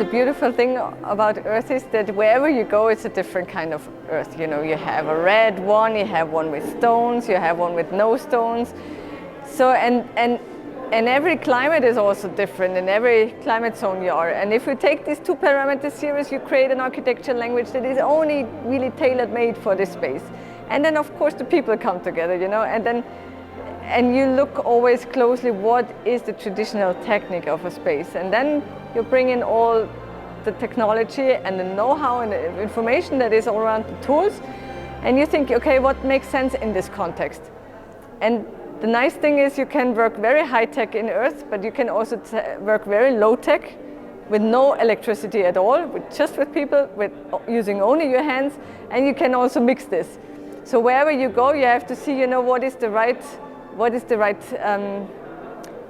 the beautiful thing about Earth is that wherever you go, it's a different kind of Earth. You know, you have a red one, you have one with stones, you have one with no stones. So, and every climate is also different in every climate zone you are. And if you take these two parameters serious, you create an architecture language that is only really tailor-made for this space. And then, of course, the people come together, you know, and you look always closely what is the traditional technique of a space. And then you bring in all the technology and the know-how and the information that is all around the tools. And you think, okay, what makes sense in this context? And the nice thing is you can work very high-tech in Earth, but you can also work very low-tech with no electricity at all, just with people, with using only your hands, and you can also mix this. So wherever you go, you have to see, you know, what is the right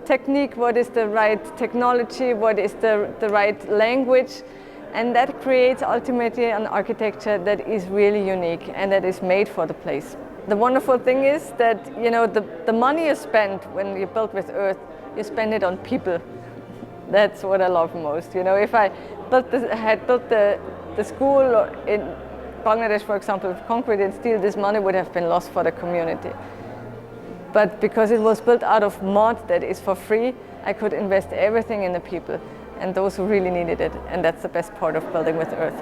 technique, what is the right technology, what is the right language, and that creates ultimately an architecture that is really unique and that is made for the place. The wonderful thing is that, you know, the money you spend when you build with Earth, you spend it on people. That's what I love most. You know, if I had built the school in Bangladesh, for example, with concrete and steel, this money would have been lost for the community. But because it was built out of mud that is for free, I could invest everything in the people and those who really needed it. And that's the best part of building with Earth.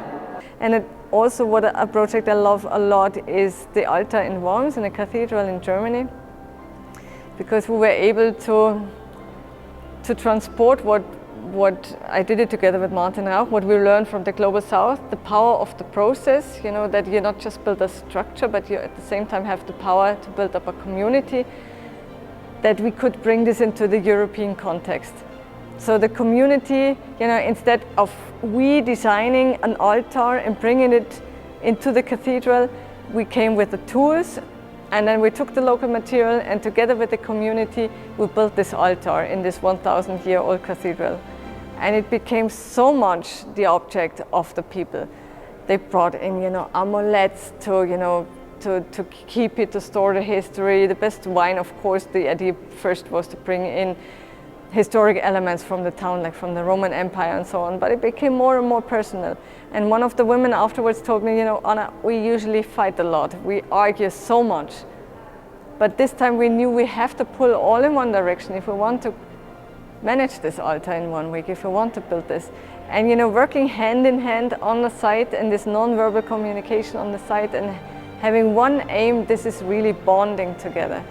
And also a project I love a lot is the altar in Worms in a cathedral in Germany, because we were able to transport what I did it together with Martin Rauch, what we learned from the Global South, the power of the process, you know, that you not just build a structure, but you at the same time have the power to build up a community, that we could bring this into the European context. So the community, you know, instead of we designing an altar and bringing it into the cathedral, we came with the tools, and then we took the local material, and together with the community, we built this altar in this 1,000-year-old cathedral. And it became so much the object of the people. They brought in, you know, amulets to, you know, to keep it, to store the history. The best wine, of course, the idea first was to bring in historic elements from the town, like from the Roman Empire and so on, but it became more and more personal. And one of the women afterwards told me, you know, Anna, we usually fight a lot, we argue so much, but this time we knew we have to pull all in one direction if we want to manage this altar in 1 week, if we want to build this. And, you know, working hand in hand on the site and this non-verbal communication on the site and having one aim, this is really bonding together.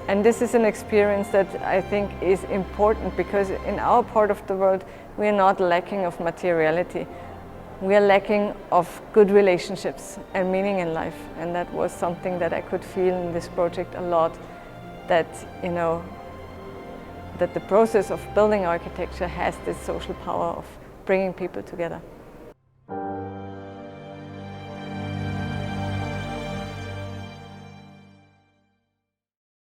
And this is an experience that I think is important, because in our part of the world, we are not lacking of materiality. We are lacking of good relationships and meaning in life. And that was something that I could feel in this project a lot, that, you know, that the process of building architecture has this social power of bringing people together.